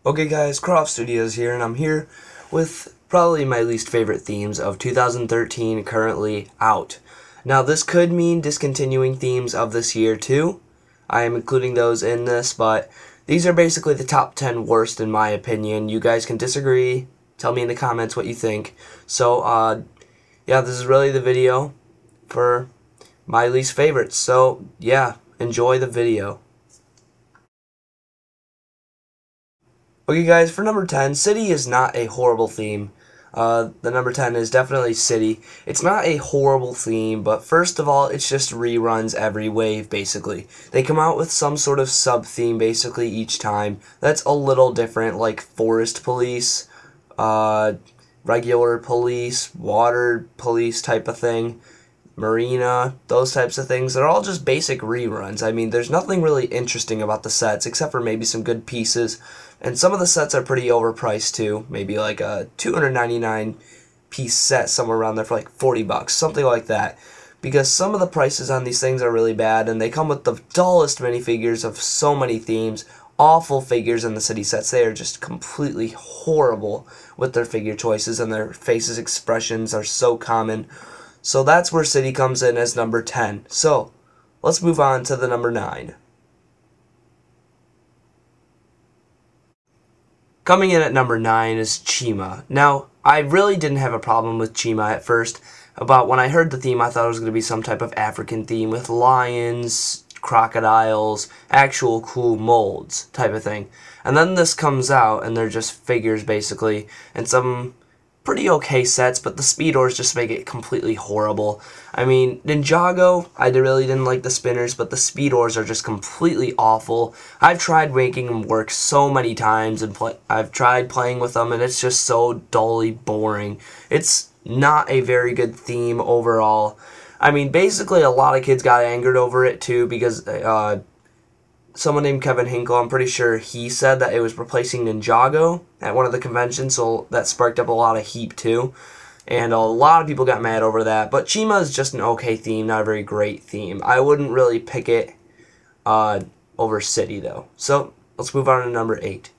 Okay guys, CroffStudios here, and I'm here with probably my least favorite themes of 2013 currently out. Now this could mean discontinuing themes of this year too. I am including those in this, but these are basically the top 10 worst in my opinion. You guys can disagree, tell me in the comments what you think. So yeah, this is really the video for my least favorites. So yeah, enjoy the video. Okay guys, for number 10, City is not a horrible theme. The number 10 is definitely City. It's not a horrible theme, but first of all, it's just reruns every wave, basically. They come out with some sort of sub-theme, basically, each time. That's a little different, like Forest Police, regular police, water police type of thing, Marina, those types of things. They're all just basic reruns. I mean, there's nothing really interesting about the sets, except for maybe some good pieces. And some of the sets are pretty overpriced too. Maybe like a 299 piece set somewhere around there for like 40 bucks, something like that. Because some of the prices on these things are really bad, and they come with the dullest minifigures of so many themes. Awful figures in the City sets. They are just completely horrible with their figure choices, and their faces' expressions are so common. So that's where City comes in as number 10. So let's move on to the number 9. Coming in at number 9 is Chima. Now, I really didn't have a problem with Chima at first. About when I heard the theme, I thought it was going to be some type of African theme with lions, crocodiles, actual cool molds type of thing. And then this comes out, and they're just figures basically, and some pretty okay sets, but the Speedors just make it completely horrible. I mean, Ninjago, I really didn't like the spinners, but the Speedors are just completely awful. I've tried making them work so many times, and I've tried playing with them, and it's just so dully boring. It's not a very good theme overall. I mean, basically a lot of kids got angered over it too, because someone named Kevin Hinkle, I'm pretty sure he said that it was replacing Ninjago at one of the conventions, so that sparked up a lot of heat too. And a lot of people got mad over that. But Chima is just an okay theme, not a very great theme. I wouldn't really pick it over City though. So let's move on to number 8.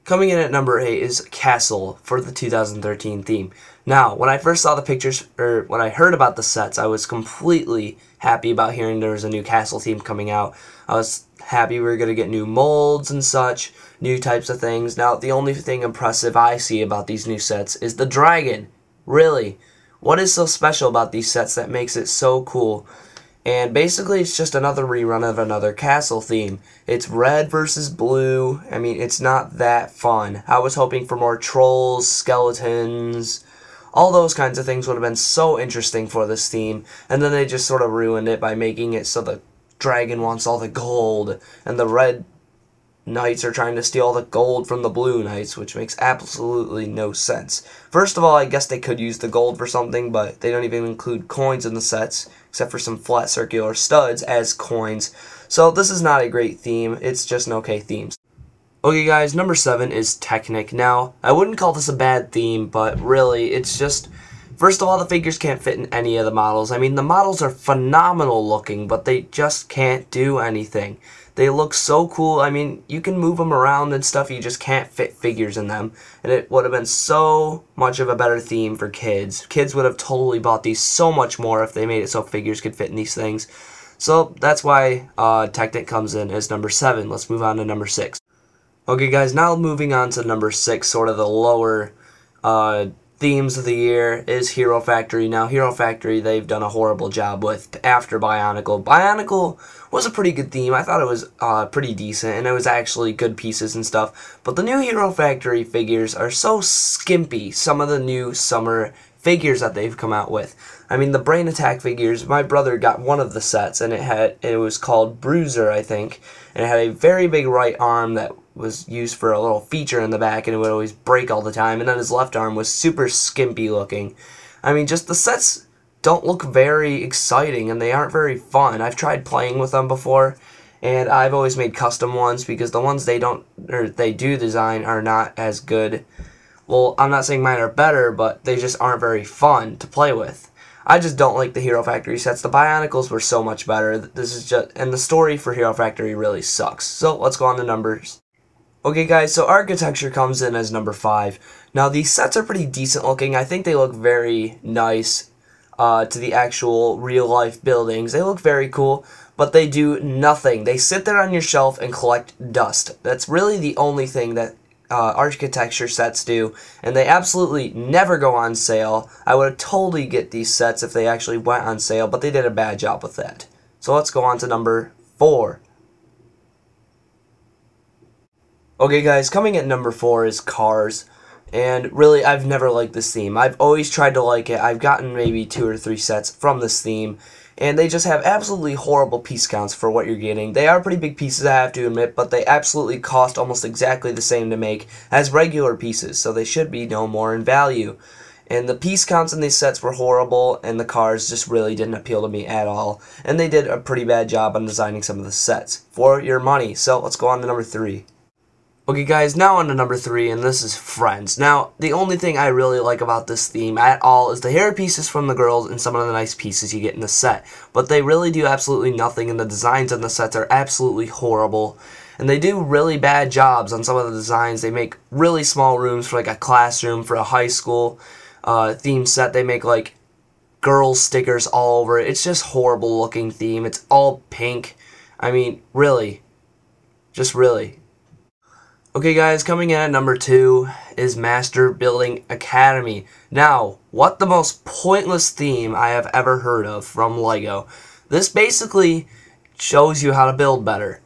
Coming in at number 8 is Castle for the 2013 theme. Now, when I first saw the pictures, or when I heard about the sets, I was completely happy about hearing there was a new Castle theme coming out. I was happy we were going to get new molds and such, new types of things. Now, the only thing impressive I see about these new sets is the dragon. Really, what is so special about these sets that makes it so cool? And basically, it's just another rerun of another Castle theme. It's red versus blue. I mean, it's not that fun. I was hoping for more trolls, skeletons, all those kinds of things would have been so interesting for this theme. And then they just sort of ruined it by making it so the dragon wants all the gold, and the red knights are trying to steal all the gold from the blue knights, which makes absolutely no sense. First of all, I guess they could use the gold for something, but they don't even include coins in the sets, except for some flat circular studs as coins. So this is not a great theme, it's just an okay theme. Okay guys, number 7 is Technic. Now, I wouldn't call this a bad theme, but really, it's just, first of all, the figures can't fit in any of the models. I mean, the models are phenomenal looking, but they just can't do anything. They look so cool. I mean, you can move them around and stuff, you just can't fit figures in them. And it would have been so much of a better theme for kids. Kids would have totally bought these so much more if they made it so figures could fit in these things. So that's why Technic comes in as number 7. Let's move on to number 6. Okay guys, now moving on to number 6, sort of the lower themes of the year, is Hero Factory. Now, Hero Factory, they've done a horrible job with after Bionicle. Bionicle was a pretty good theme. I thought it was pretty decent, and it was actually good pieces and stuff. But the new Hero Factory figures are so skimpy, some of the new summer figures that they've come out with. I mean, the Brain Attack figures, my brother got one of the sets, and it was called Bruiser, I think, and it had a very big right arm that was used for a little feature in the back, and it would always break all the time, and then his left arm was super skimpy looking. I mean, just the sets don't look very exciting, and they aren't very fun. I've tried playing with them before, and I've always made custom ones, because the ones they do design are not as good. Well, I'm not saying mine are better, but they just aren't very fun to play with. I just don't like the Hero Factory sets. The Bionicles were so much better. This is just, and the story for Hero Factory really sucks. So let's go on to numbers. Okay guys, so architecture comes in as number 5. Now these sets are pretty decent looking. I think they look very nice to the actual real life buildings. They look very cool, but they do nothing. They sit there on your shelf and collect dust. That's really the only thing that architecture sets do, and they absolutely never go on sale. I would totally get these sets if they actually went on sale, but they did a bad job with that. So let's go on to number 4. Okay guys, coming at number 4 is cars. And really, I've never liked this theme. I've always tried to like it. I've gotten maybe 2 or 3 sets from this theme, and they just have absolutely horrible piece counts for what you're getting. They are pretty big pieces, I have to admit, but they absolutely cost almost exactly the same to make as regular pieces, so they should be no more in value. And the piece counts in these sets were horrible, and the cars just really didn't appeal to me at all. And they did a pretty bad job on designing some of the sets for your money. So let's go on to number 3. Okay guys, now on to number 3, and this is Friends. Now, the only thing I really like about this theme at all is the hair pieces from the girls and some of the nice pieces you get in the set. But they really do absolutely nothing, and the designs on the sets are absolutely horrible. And they do really bad jobs on some of the designs. They make really small rooms for like a classroom, for a high school theme set. They make like girls stickers all over it. It's just horrible looking theme. It's all pink. I mean, really. Just really. Okay guys, coming in at number 2 is Master Building Academy. Now, what the most pointless theme I have ever heard of from LEGO. This basically shows you how to build better.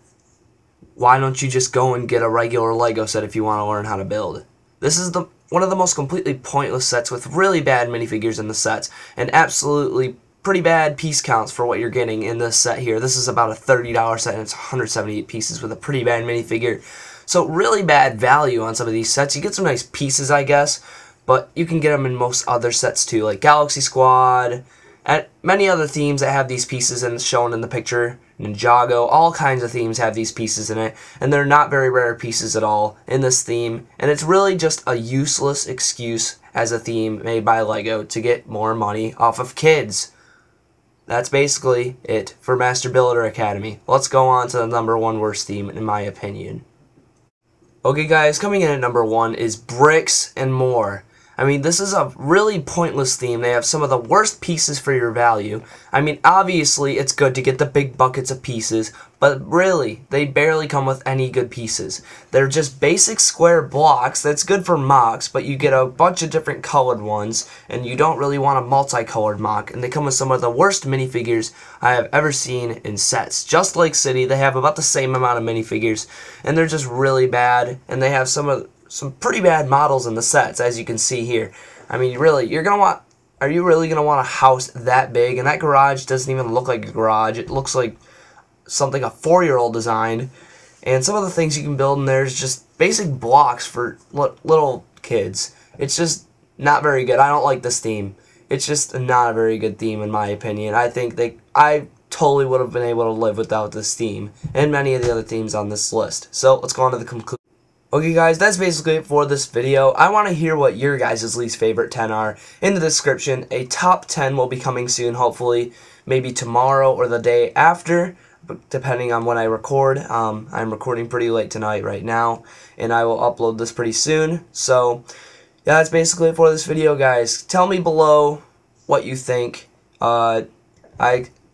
Why don't you just go and get a regular LEGO set if you want to learn how to build? This is one of the most completely pointless sets with really bad minifigures in the sets and absolutely pretty bad piece counts for what you're getting in this set here. This is about a $30 set and it's 178 pieces with a pretty bad minifigure. So really bad value on some of these sets. You get some nice pieces, I guess, but you can get them in most other sets too, like Galaxy Squad, and many other themes that have these pieces and shown in the picture. Ninjago, all kinds of themes have these pieces in it, and they're not very rare pieces at all in this theme, and it's really just a useless excuse as a theme made by LEGO to get more money off of kids. That's basically it for Master Builder Academy. Let's go on to the number 1 worst theme in my opinion. Okay guys, coming in at number 1 is Bricks and More. I mean, this is a really pointless theme. They have some of the worst pieces for your value. I mean, obviously, it's good to get the big buckets of pieces, but really, they barely come with any good pieces. They're just basic square blocks. That's good for mocks, but you get a bunch of different colored ones, and you don't really want a multicolored mock, and they come with some of the worst minifigures I have ever seen in sets. Just like City, they have about the same amount of minifigures, and they're just really bad, and they have some pretty bad models in the sets, as you can see here. I mean, really, are you really gonna want a house that big? And that garage doesn't even look like a garage. It looks like something a 4-year-old designed. And some of the things you can build in there is just basic blocks for little kids. It's just not very good. I don't like this theme. It's just not a very good theme in my opinion. I totally would have been able to live without this theme and many of the other themes on this list. So let's go on to the conclusion. Okay guys, that's basically it for this video. I want to hear what your guys' least favorite 10 are in the description. A top 10 will be coming soon, hopefully maybe tomorrow or the day after, depending on when I record. I'm recording pretty late tonight right now, and I will upload this pretty soon. So yeah, that's basically it for this video guys. Tell me below what you think. I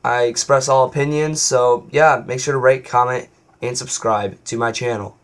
express all opinions, so yeah, make sure to rate, comment, and subscribe to my channel.